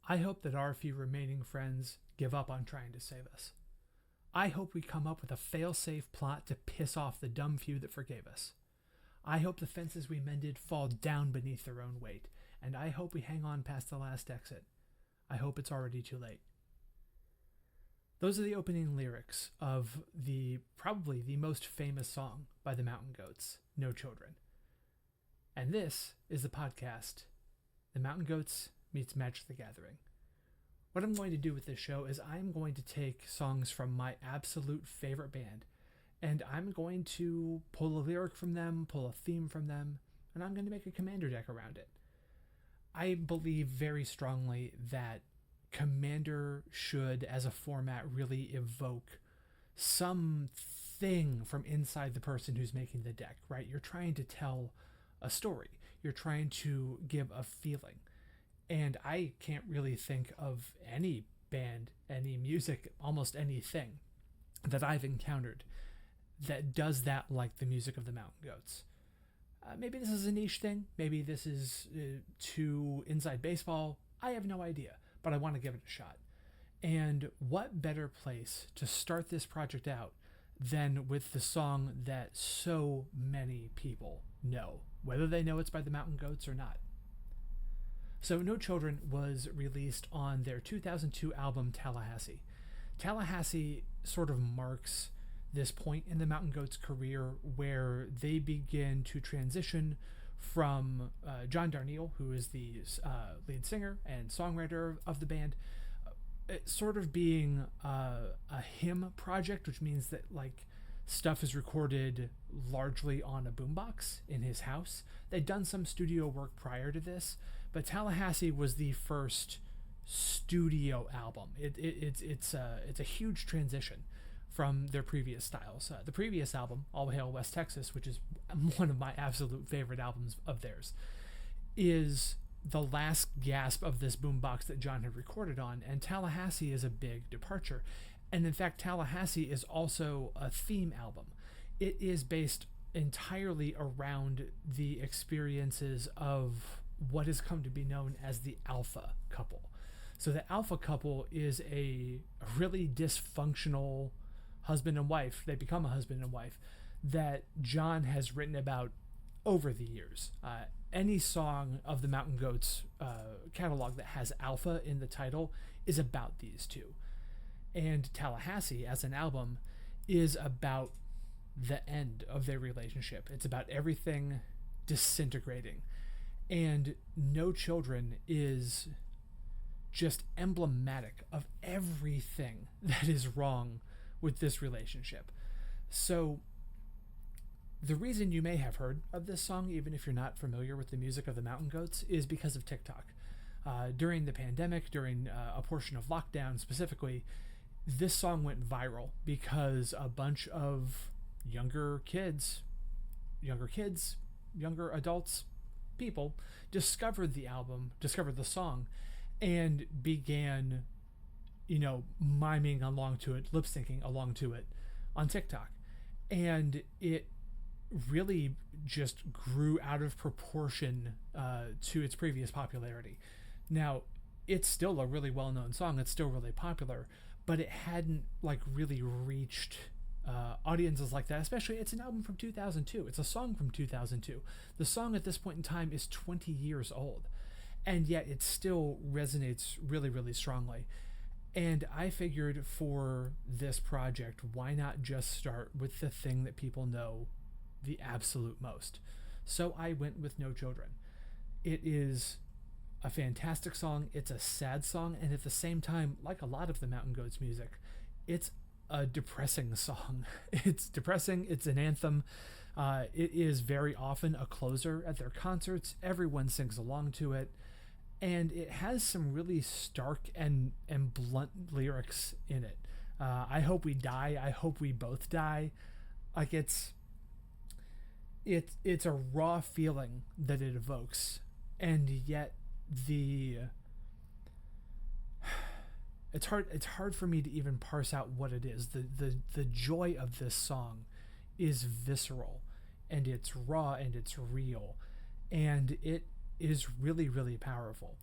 I hope that our few remaining friends give up on trying to save us. I hope we come up with a fail-safe plot to piss off the dumb few that forgave us. I hope the fences we mended fall down beneath their own weight, and I hope we hang on past the last exit. I hope it's already too late. Those are the opening lyrics of probably the most famous song by the Mountain Goats, No Children. And this is the podcast, The Mountain Goats Meets Magic the Gathering. What I'm going to do with this show is I'm going to take songs from my absolute favorite band, and I'm going to pull a lyric from them, pull a theme from them, and I'm going to make a commander deck around it. I believe very strongly that Commander should, as a format, really evoke something from inside the person who's making the deck, right? You're trying to tell a story. You're trying to give a feeling. And I can't really think of any band, any music, almost anything that I've encountered that does that like the music of the Mountain Goats. Maybe this is a niche thing. Maybe this is too inside baseball. I have no idea, but I want to give it a shot. And what better place to start this project out than with the song that so many people know, whether they know it's by the Mountain Goats or not. So No Children was released on their 2002 album Tallahassee. Tallahassee sort of marks this point in the Mountain Goats' career where they begin to transition from John Darnielle, who is the lead singer and songwriter of the band, sort of being a hymn project, which means that like stuff is recorded largely on a boombox in his house. They'd done some studio work prior to this, but Tallahassee was the first studio album. It's a huge transition from their previous styles. The previous album, All Hail West Texas, which is one of my absolute favorite albums of theirs, is the last gasp of this boombox that John had recorded on, and Tallahassee is a big departure. And in fact, Tallahassee is also a theme album. It is based entirely around the experiences of what has come to be known as the alpha couple. So the alpha couple is a really dysfunctional husband and wife. They become a husband and wife that John has written about over the years. Any song of the Mountain Goats catalog that has alpha in the title is about these two. And Tallahassee, as an album, is about the end of their relationship. It's about everything disintegrating. And No Children is just emblematic of everything that is wrong with this relationship. So the reason you may have heard of this song, even if you're not familiar with the music of the Mountain Goats, is because of TikTok. During the pandemic, during a portion of lockdown specifically, this song went viral because a bunch of younger adults, people discovered the album, discovered the song, and began, miming along to it, lip syncing along to it on TikTok. And it really just grew out of proportion to its previous popularity. Now, it's still a really well-known song. It's still really popular, but it hadn't really reached audiences like that. Especially, it's an album from 2002. It's a song from 2002. The song at this point in time is 20 years old, and yet it still resonates really, really strongly. And I figured for this project, why not just start with the thing that people know the absolute most? So I went with No Children. It is a fantastic song. It's a sad song, and at the same time, like a lot of the Mountain Goats music, it's a depressing song. It's depressing. It's an anthem. It is very often a closer at their concerts. Everyone sings along to it, and it has some really stark and blunt lyrics in it. I hope we die. I hope we both die. Like it's a raw feeling that it evokes, and yet it's hard for me to even parse out what it is. The joy of this song is visceral, and it's raw, and it's real, and it is really, really powerful.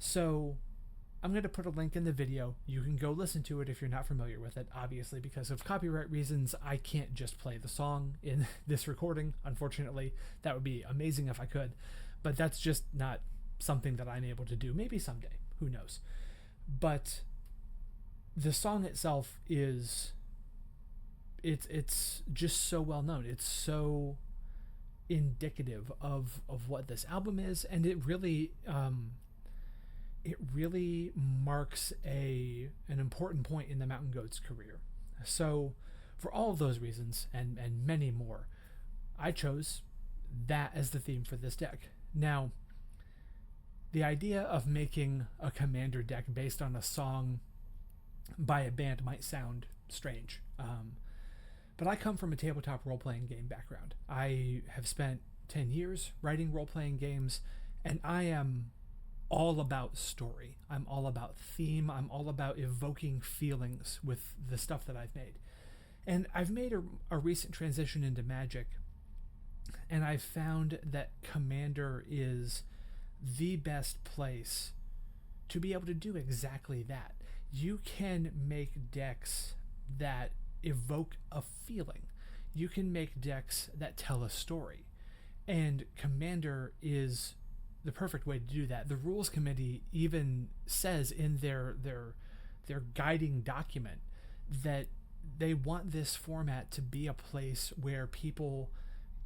So I'm going to put a link in the video. You can go listen to it if you're not familiar with it. Obviously, because of copyright reasons, I can't just play the song in this recording, unfortunately. That would be amazing if I could, but that's just not something that I'm able to do. Maybe someday, who knows. But the song itself is, it's just so well known. It's so indicative of what this album is, and it really marks an important point in the Mountain Goat's career. So for all of those reasons and many more, I chose that as the theme for this deck. Now, the idea of making a commander deck based on a song by a band might sound strange, but I come from a tabletop role-playing game background. I have spent 10 years writing role-playing games, and I am all about story. I'm all about theme. I'm all about evoking feelings with the stuff that I've made. And I've made a recent transition into Magic, and I've found that Commander is the best place to be able to do exactly that. You can make decks that evoke a feeling. You can make decks that tell a story. And Commander is the perfect way to do that. The rules committee even says in their guiding document that they want this format to be a place where people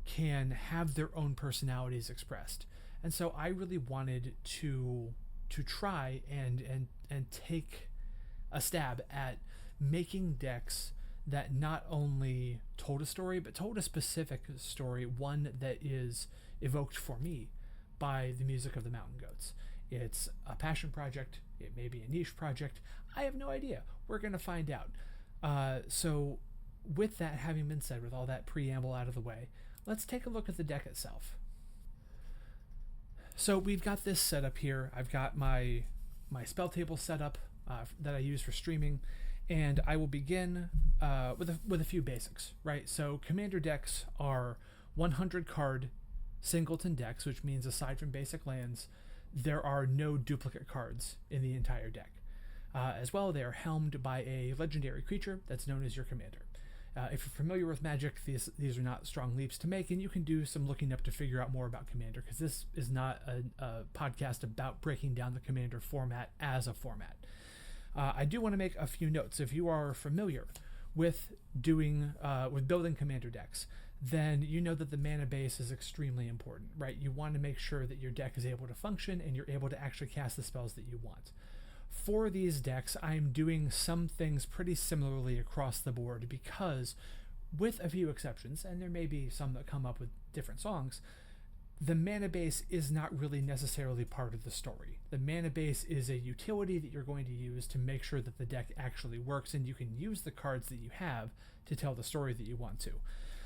can have their own personalities expressed. And so I really wanted to try and take a stab at making decks that not only told a story, but told a specific story, one that is evoked for me by the music of the Mountain Goats. It's a passion project. It may be a niche project. I have no idea. We're going to find out. So with that having been said, with all that preamble out of the way, let's take a look at the deck itself. So we've got this set up here. I've got my spell table set up that I use for streaming, and I will begin with a few basics, right? So Commander decks are 100 card singleton decks, which means aside from basic lands, there are no duplicate cards in the entire deck. As well, they are helmed by a legendary creature that's known as your commander. If you're familiar with Magic, these are not strong leaps to make, and you can do some looking up to figure out more about Commander, because this is not a podcast about breaking down the Commander format as a format. I do want to make a few notes. If you are familiar with building Commander decks, then you know that the mana base is extremely important, right? You want to make sure that your deck is able to function and you're able to actually cast the spells that you want. For these decks, I'm doing some things pretty similarly across the board because, with a few exceptions, and there may be some that come up with different songs, the mana base is not really necessarily part of the story. The mana base is a utility that you're going to use to make sure that the deck actually works, and you can use the cards that you have to tell the story that you want to.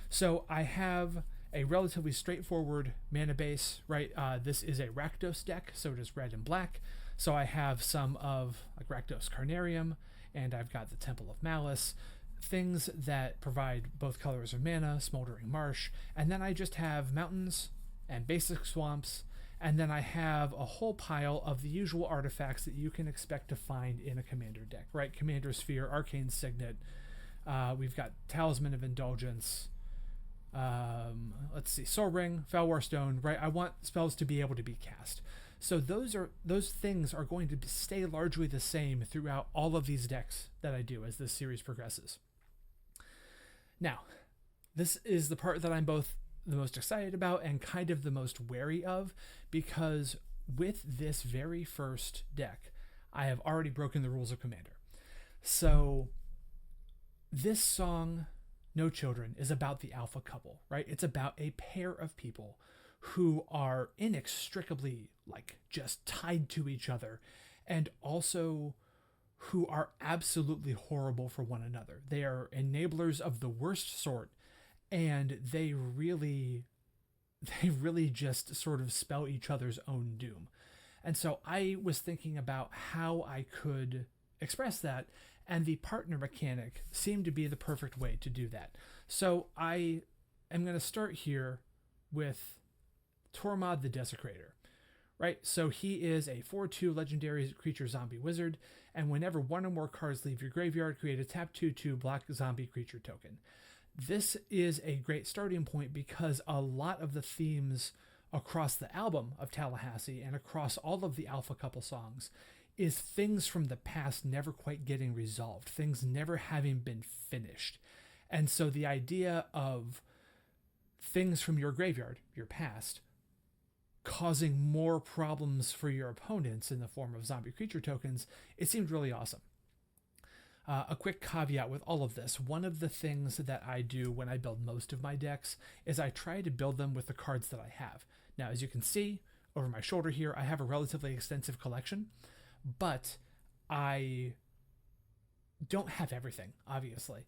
So I have a relatively straightforward mana base, right? This is a Rakdos deck, so it is red and black. So I have some of like Rakdos Carnarium, and I've got the Temple of Malice, things that provide both colors of mana, Smoldering Marsh, and then I just have mountains and basic swamps, and then I have a whole pile of the usual artifacts that you can expect to find in a Commander deck, right? Commander Sphere, Arcane Signet, we've got Talisman of Indulgence, let's see, Soul Ring, Felwar Stone, right? I want spells to be able to be cast. So those things are going to stay largely the same throughout all of these decks that I do as this series progresses. Now, this is the part that I'm both the most excited about and kind of the most wary of, because with this very first deck, I have already broken the rules of Commander. So this song, No Children, is about the alpha couple, right? It's about a pair of people who are inextricably just tied to each other, and also who are absolutely horrible for one another. They are enablers of the worst sort, and they really just sort of spell each other's own doom. And so I was thinking about how I could express that, and the partner mechanic seemed to be the perfect way to do that. So I am going to start here with Tormod the Desecrator, right? So he is a 4/2 legendary creature zombie wizard, and whenever one or more cards leave your graveyard, create a tap 2/2 black zombie creature token. This is a great starting point because a lot of the themes across the album of Tallahassee and across all of the Alpha Couple songs is things from the past never quite getting resolved, things never having been finished. And so the idea of things from your graveyard, your past, causing more problems for your opponents in the form of zombie creature tokens, it seemed really awesome. A quick caveat with all of this, one of the things that I do when I build most of my decks is I try to build them with the cards that I have. Now, as you can see over my shoulder here, I have a relatively extensive collection, but I don't have everything, obviously.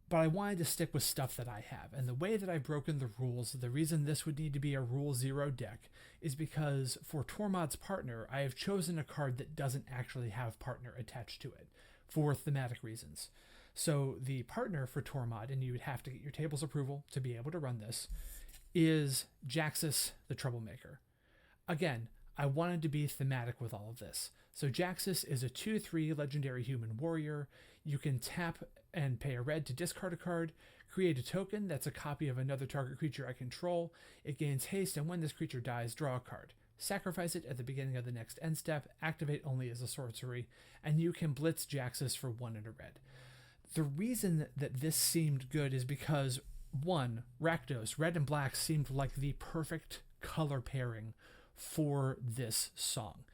But I wanted to stick with stuff that I have. And the way that I've broken the rules, the reason this would need to be a Rule 0 deck is because for Tormod's partner, I have chosen a card that doesn't actually have partner attached to it for thematic reasons. So the partner for Tormod, and you would have to get your table's approval to be able to run this, is Jaxus the Troublemaker. Again, I wanted to be thematic with all of this. So Jaxus is a 2/3 legendary human warrior. You can tap and pay a red to discard a card, create a token that's a copy of another target creature I control. It gains haste, and when this creature dies, draw a card. Sacrifice it at the beginning of the next end step, activate only as a sorcery, and you can blitz Jaxus for 1 and a red. The reason that this seemed good is because, one, Rakdos, red and black seemed like the perfect color pairing for this song.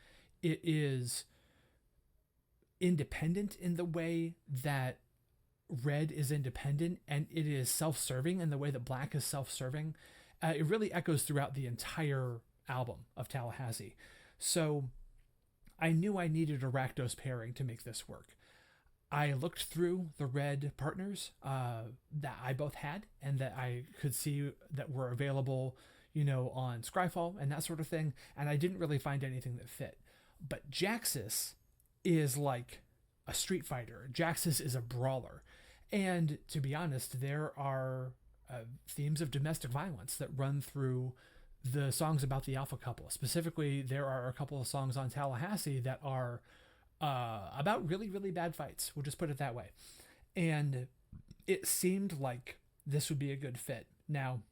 It is independent in the way that red is independent, and it is self-serving in the way that black is self-serving. It really echoes throughout the entire album of Tallahassee. So I knew I needed a Rakdos pairing to make this work. I looked through the red partners that I both had and that I could see that were available, on Scryfall and that sort of thing, and I didn't really find anything that fit. But Jaxus is like a street fighter. Jaxus is a brawler. And to be honest, there are themes of domestic violence that run through the songs about the Alpha Couple. Specifically, there are a couple of songs on Tallahassee that are about really, really bad fights. We'll just put it that way. And it seemed like this would be a good fit. Now,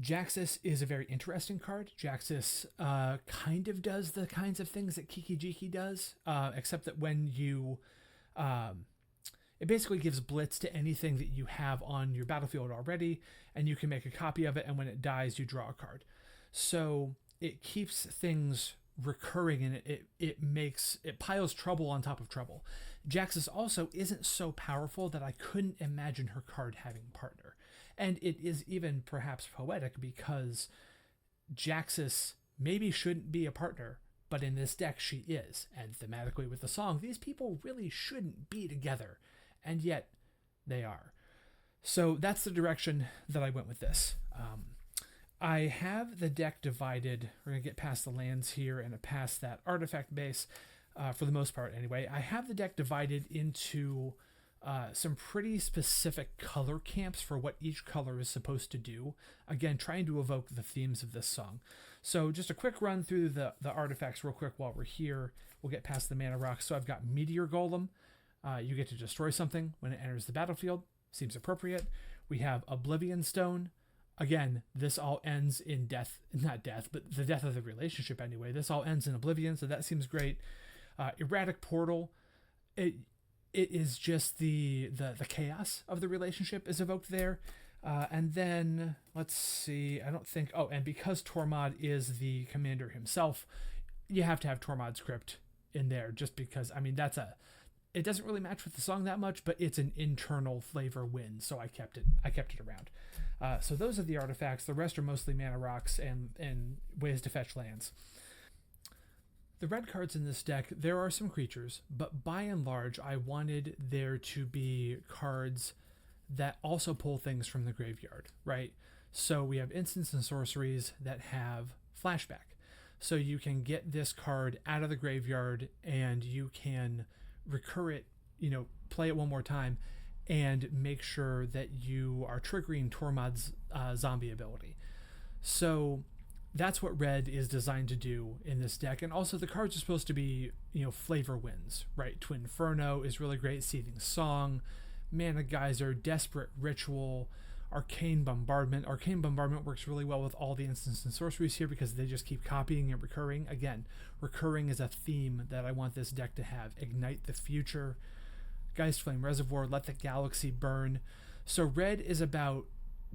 Jaxus is a very interesting card. Jaxus kind of does the kinds of things that Kiki Jiki does, except that when you... it basically gives blitz to anything that you have on your battlefield already, and you can make a copy of it, and when it dies, you draw a card. So it keeps things recurring, and it piles trouble on top of trouble. Jaxus also isn't so powerful that I couldn't imagine her card having partner. And it is even perhaps poetic because Jaxus maybe shouldn't be a partner, but in this deck she is. And thematically with the song, these people really shouldn't be together, and yet they are. So that's the direction that I went with this. I have the deck divided. We're going to get past the lands here and past that artifact base for the most part anyway. I have the deck divided into some pretty specific color camps for what each color is supposed to do. Again, trying to evoke the themes of this song. So just a quick run through the artifacts real quick while we're here. We'll get past the mana rocks. So I've got Meteor Golem. You get to destroy something when it enters the battlefield. Seems appropriate. We have Oblivion Stone. Again, this all ends in death. Not death, but the death of the relationship anyway. This all ends in oblivion, so that seems great. Erratic Portal. It is just the chaos of the relationship is evoked there. And then, let's see, I don't think... Oh, and because Tormod is the commander himself, you have to have Tormod's Crypt in there, just because, it doesn't really match with the song that much, but it's an internal flavor win, so I kept it around. So those are the artifacts. The rest are mostly mana rocks and ways to fetch lands. The red cards in this deck, there are some creatures, but by and large, I wanted there to be cards that also pull things from the graveyard, right? So we have instants and sorceries that have flashback. So you can get this card out of the graveyard and you can recur it, play it one more time and make sure that you are triggering Tormod's zombie ability. So that's what red is designed to do in this deck. And also the cards are supposed to be, flavor wins, right? Twin Inferno is really great. Seething Song, Mana Geyser, Desperate Ritual, Arcane Bombardment. Arcane Bombardment works really well with all the instants and sorceries here because they just keep copying and recurring. Again, recurring is a theme that I want this deck to have. Ignite the Future, Geist Flame Reservoir, Let the Galaxy Burn. So red is about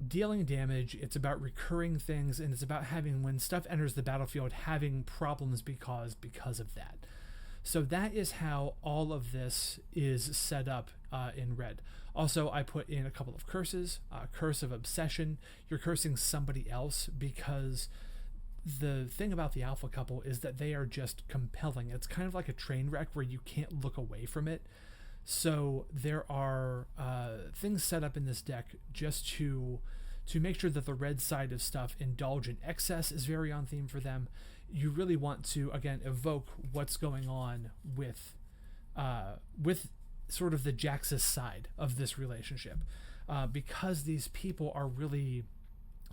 dealing damage, it's about recurring things, and it's about having, when stuff enters the battlefield, having problems because of that. So that is how all of this is set up in red. Also, I put in a couple of curses. Curse of Obsession. You're cursing somebody else because the thing about the alpha couple is that they are just compelling. It's kind of like a train wreck where you can't look away from it. So there are things set up in this deck just to make sure that the red side of stuff, Indulge in Excess, is very on theme for them. You really want to, again, evoke what's going on with sort of the Jaxus side of this relationship, because these people are really,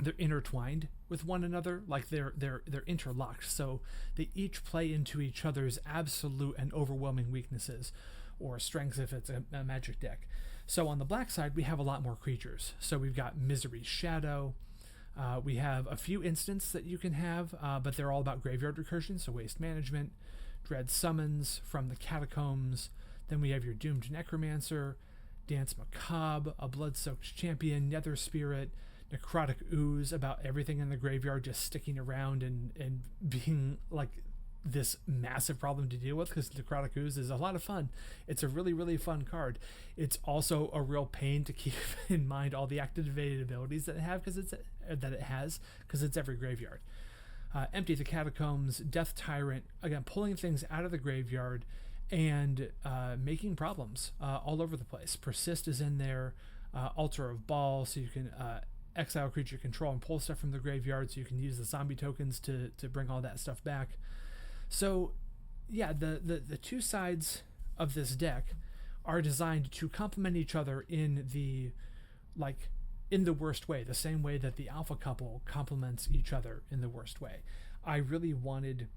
they're intertwined with one another, like they're interlocked. So they each play into each other's absolute and overwhelming weaknesses, or strengths if it's a magic deck. So on the black side, we have a lot more creatures. So we've got Misery Shadow. We have a few instants that you can have, but they're all about graveyard recursion, so waste management. Dread Summons from the Catacombs. Then we have your Doomed Necromancer, Dance Macabre, a Blood-Soaked Champion, Nether Spirit, Necrotic Ooze, about everything in the graveyard just sticking around and being like this massive problem to deal with, because Necrotic Ooze is a lot of fun. It's a really, really fun card. It's also a real pain to keep in mind all the activated abilities that it has, because it's every graveyard. Empty the Catacombs, Death Tyrant, again, pulling things out of the graveyard and making problems all over the place. Persist is in there, Altar of Baal, so you can exile creature control and pull stuff from the graveyard, so you can use the zombie tokens to bring all that stuff back. So yeah, the two sides of this deck are designed to complement each other in the worst way, the same way that the alpha couple complements each other in the worst way. I really wanted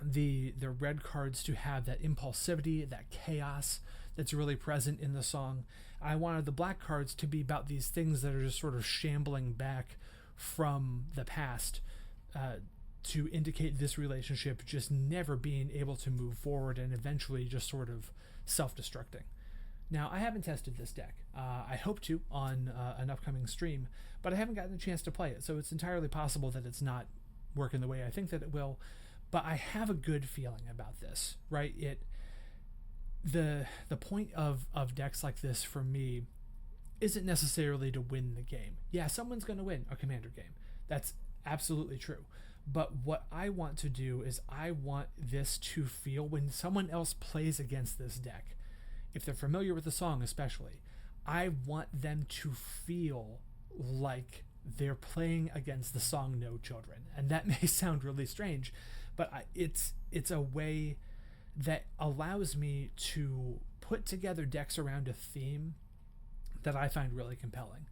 the red cards to have that impulsivity, that chaos that's really present in the song. I wanted the black cards to be about these things that are just sort of shambling back from the past, to indicate this relationship just never being able to move forward and eventually just sort of self-destructing. Now, I haven't tested this deck. I hope to on an upcoming stream, but I haven't gotten a chance to play it, so it's entirely possible that it's not working the way I think that it will, but I have a good feeling about this, right? The point of decks like this for me isn't necessarily to win the game. Yeah, someone's going to win a commander game. That's absolutely true. But what I want to do is I want this to feel, when someone else plays against this deck, if they're familiar with the song especially, I want them to feel like they're playing against the song No Children. And that may sound really strange, but it's a way that allows me to put together decks around a theme that I find really compelling.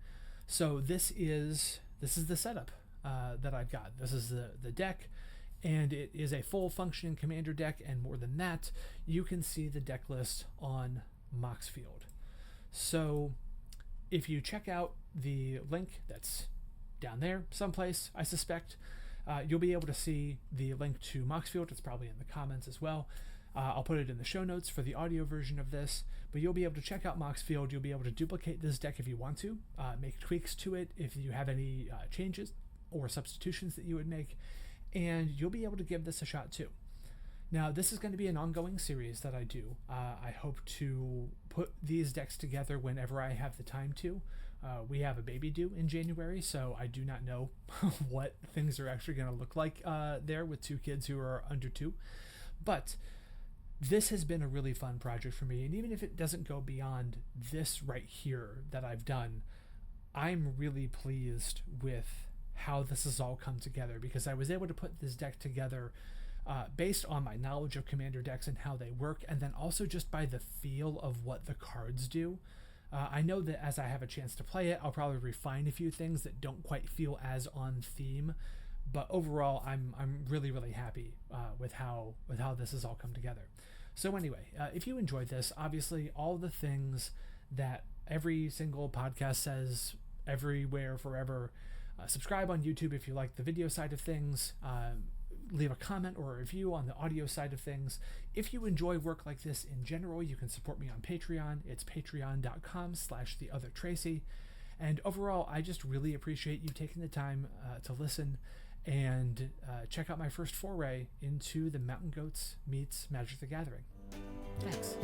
So this is the setup that I've got. This is the deck, and it is a full functioning commander deck, and more than that, you can see the deck list on Moxfield. So if you check out the link that's down there someplace, I suspect, you'll be able to see the link to Moxfield. It's probably in the comments as well. I'll put it in the show notes for the audio version of this, but you'll be able to check out Moxfield. You'll be able to duplicate this deck if you want to, make tweaks to it if you have any changes or substitutions that you would make, and you'll be able to give this a shot too. Now, this is going to be an ongoing series that I do. I hope to put these decks together whenever I have the time to. We have a baby due in January, so I do not know what things are actually going to look like there with two kids who are under 2. But this has been a really fun project for me, and even if it doesn't go beyond this right here that I've done, I'm really pleased with how this has all come together, because I was able to put this deck together based on my knowledge of commander decks and how they work, and then also just by the feel of what the cards do. I know that as I have a chance to play it, I'll probably refine a few things that don't quite feel as on theme, But overall, I'm really really happy with how this has all come together. So anyway, if you enjoyed this, obviously all the things that every single podcast says everywhere forever. Subscribe on YouTube if you like the video side of things. Leave a comment or a review on the audio side of things. If you enjoy work like this in general, you can support me on Patreon. It's patreon.com/theothertracy. And overall, I just really appreciate you taking the time to listen and check out my first foray into the Mountain Goats meets Magic the Gathering. Thanks.